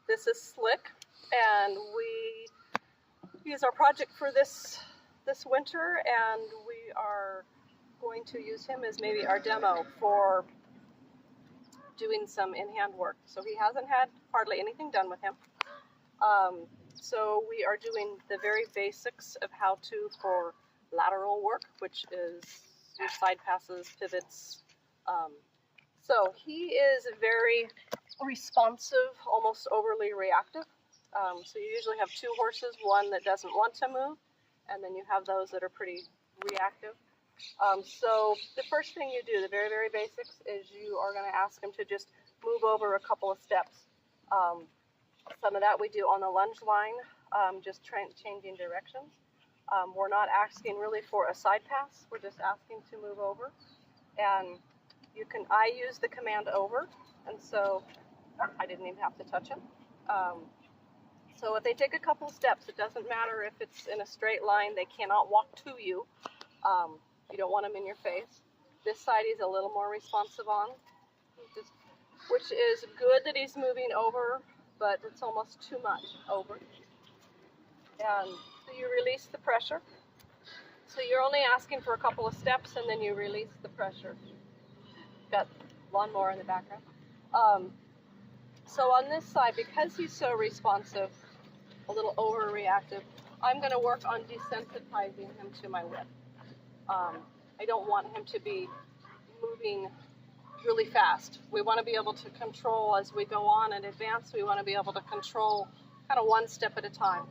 This is Slick, and he is our project for this winter, and we are going to use him as maybe our demo for doing some in-hand work. So he hasn't had hardly anything done with him. So we are doing the very basics of how to for lateral work, which is your side passes, pivots. So he is very responsive, almost overly reactive. So you usually have two horses, one that doesn't want to move, and then you have those that are pretty reactive. So the first thing you do, the very, very basics, is you are going to ask him to just move over a couple of steps. Some of that we do on the lunge line, just changing directions. We're not asking really for a side pass, we're just asking to move over. And I use the command over, and so I didn't even have to touch him. So if they take a couple steps, it doesn't matter if it's in a straight line, they cannot walk to you. You don't want them in your face. This side he's a little more responsive on, which is good that he's moving over, but it's almost too much over. And so you release the pressure. So you're only asking for a couple of steps, and then you release the pressure. Got lawnmower in the background. So on this side, because he's so responsive, a little overreactive, I'm going to work on desensitizing him to my whip. I don't want him to be moving really fast. We want to be able to control as we go on and advance. We want to be able to control kind of one step at a time.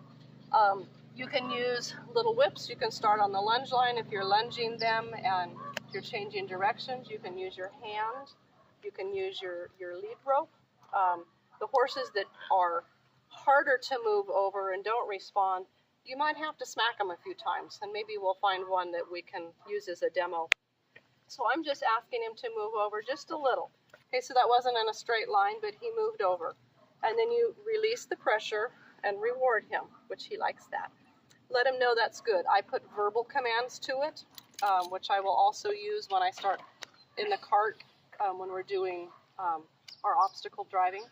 You can use little whips. You can start on the lunge line if you're lunging them and you're changing directions. You can use your hand. You can use your lead rope. The horses that are harder to move over and don't respond, you might have to smack them a few times, and maybe we'll find one that we can use as a demo. So I'm just asking him to move over just a little. Okay, so that wasn't in a straight line, but he moved over. And then you release the pressure and reward him, which he likes that. Let him know that's good. I put verbal commands to it, which I will also use when I start in the cart when we're doing our obstacle driving.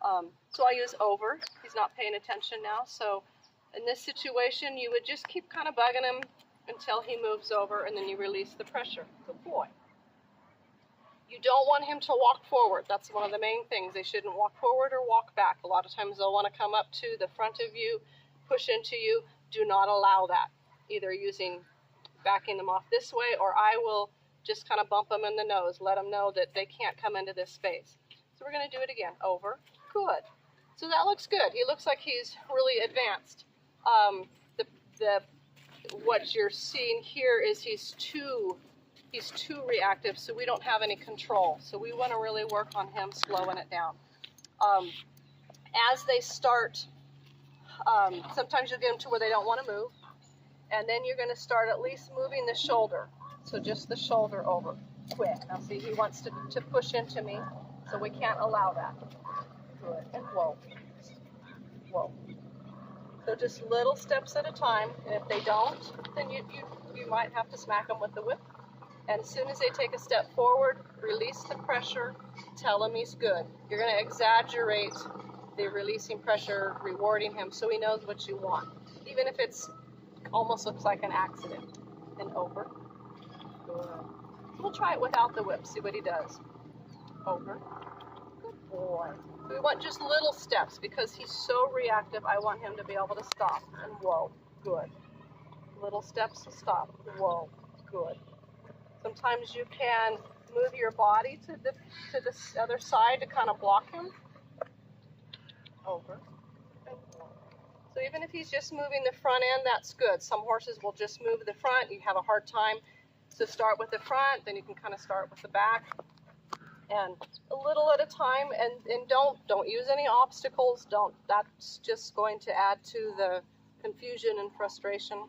So I use over. He's not paying attention now. So in this situation, you would just keep kind of bugging him until he moves over, and then you release the pressure. Good boy. You don't want him to walk forward. That's one of the main things. They shouldn't walk forward or walk back. A lot of times they'll want to come up to the front of you, push into you. Do not allow that. Either backing them off this way, or I will just kind of bump them in the nose, let them know that they can't come into this space. So we're going to do it again. Over. Good. So that looks good. He looks like he's really advanced. What you're seeing here is he's too reactive, so we don't have any control. So we want to really work on him slowing it down. As they start, sometimes you'll get them to where they don't want to move, and then you're going to start at least moving the shoulder. So just the shoulder over. Quick. Now see, he wants to push into me, so we can't allow that. Good. And whoa. Whoa. So just little steps at a time, and if they don't, then you might have to smack them with the whip. And as soon as they take a step forward, release the pressure, tell him he's good. You're going to exaggerate the releasing pressure, rewarding him so he knows what you want, even if it's almost looks like an accident. And over. Good. We'll try it without the whip, see what he does. Over. Good boy. We want just little steps because he's so reactive. I want him to be able to stop. And whoa, good. Little steps to stop. Whoa, good. Sometimes you can move your body to the other side to kind of block him. Over. And whoa. So even if he's just moving the front end, that's good. Some horses will just move the front. You have a hard time. So start with the front, then you can kind of start with the back. And a little at a time, and don't use any obstacles. That's just going to add to the confusion and frustration.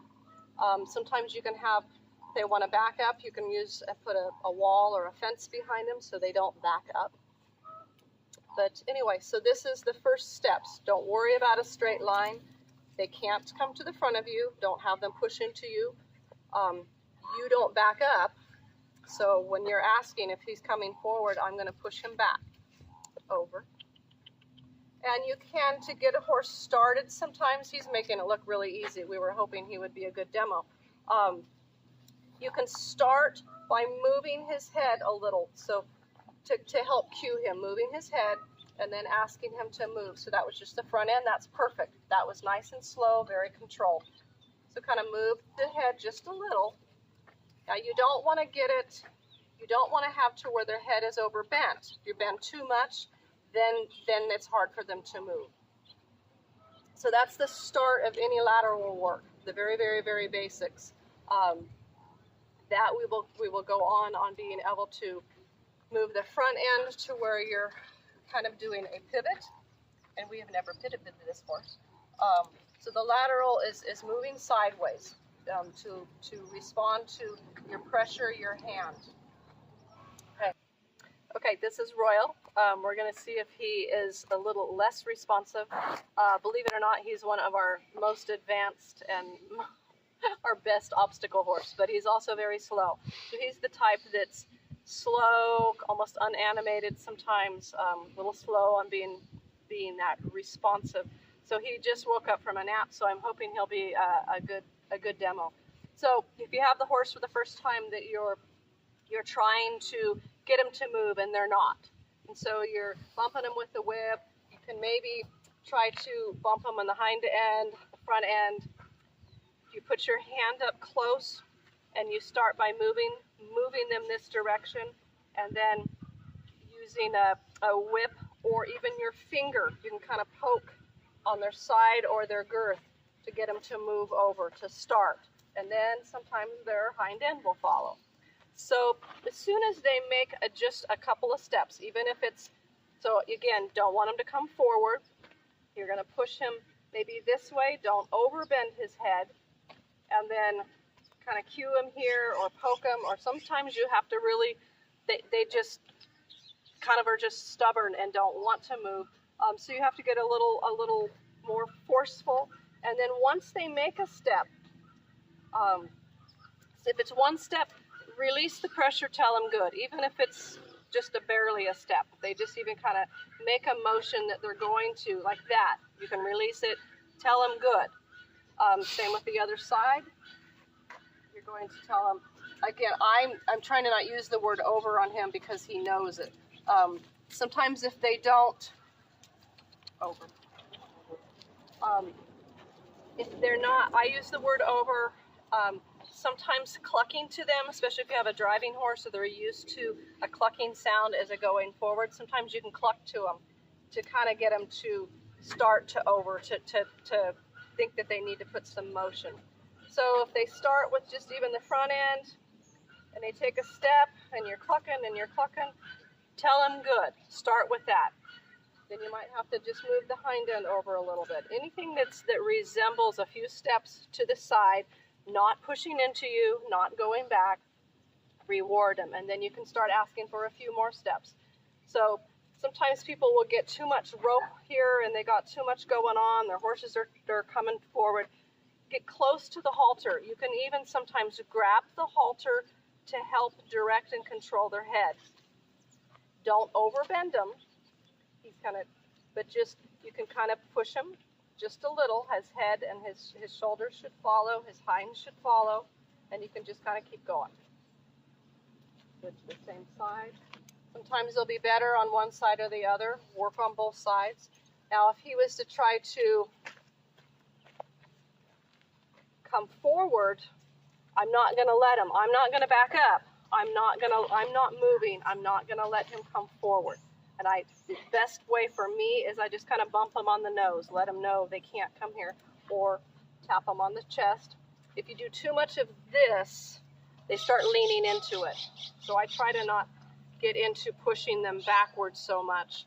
Sometimes you can have, if they want to back up, you can put a wall or a fence behind them so they don't back up. But anyway, so this is the first steps. Don't worry about a straight line. They can't come to the front of you. Don't have them push into you. You don't back up. So when you're asking if he's coming forward, I'm going to push him back. Over. And you can, to get a horse started, sometimes he's making it look really easy. We were hoping he would be a good demo. You can start by moving his head a little. So to help cue him, moving his head and then asking him to move. So that was just the front end. That's perfect. That was nice and slow, very controlled. So kind of move the head just a little. Now you don't want to get it, you don't want to have to where their head is overbent. If you bend too much, then it's hard for them to move. So that's the start of any lateral work, the very, very, very basics. That we will go on being able to move the front end to where you're kind of doing a pivot, and we have never pivoted this horse. So the lateral is moving sideways to respond to your pressure, your hand. Okay, this is Royal. We're going to see if he is a little less responsive. Believe it or not, he's one of our most advanced and our best obstacle horse, but he's also very slow. So he's the type that's slow, almost unanimated sometimes, a little slow on being that responsive. So he just woke up from a nap, so I'm hoping he'll be a good demo. So if you have the horse for the first time that you're trying to get him to move and they're not, and so you're bumping him with the whip, you can maybe try to bump him on the hind end, the front end. You put your hand up close and you start by moving them this direction, and then using a whip or even your finger, you can kind of poke on their side or their girth to get them to move over to start, and then sometimes their hind end will follow. So as soon as they make just a couple of steps, even if it's, so again, don't want him to come forward. You're going to push him maybe this way, don't overbend his head, and then kind of cue him here or poke him, or sometimes you have to really, they just kind of are just stubborn and don't want to move. So you have to get a little more forceful. And then once they make a step, if it's one step, release the pressure, tell them good. Even if it's just barely a step, they just even kind of make a motion that they're going to, like that. You can release it, tell them good. Same with the other side. You're going to tell them, again, I'm trying to not use the word over on him because he knows it. Sometimes if they don't, over. If they're not, I use the word over, sometimes clucking to them, especially if you have a driving horse, so they're used to a clucking sound as they're going forward. Sometimes you can cluck to them to kind of get them to start to over, to think that they need to put some motion. So if they start with just even the front end, and they take a step, and you're clucking, tell them good. Start with that. Then you might have to just move the hind end over a little bit. Anything that resembles a few steps to the side, not pushing into you, not going back, reward them. And then you can start asking for a few more steps. So sometimes people will get too much rope here and they got too much going on. Their horses are coming forward. Get close to the halter. You can even sometimes grab the halter to help direct and control their head. Don't overbend them. He's kind of, but just, you can kind of push him just a little. His head and his shoulders should follow, his hinds should follow, and you can just kind of keep going. It's the same side. Sometimes they'll be better on one side or the other. Work on both sides. Now, if he was to try to come forward, I'm not going to let him. I'm not going to back up. I'm not moving. I'm not going to let him come forward. And the best way for me is I just kind of bump them on the nose, let them know they can't come here, or tap them on the chest. If you do too much of this, they start leaning into it. So I try to not get into pushing them backwards so much.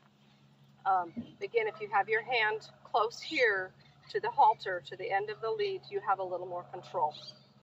Again, if you have your hand close here to the halter, to the end of the lead, you have a little more control.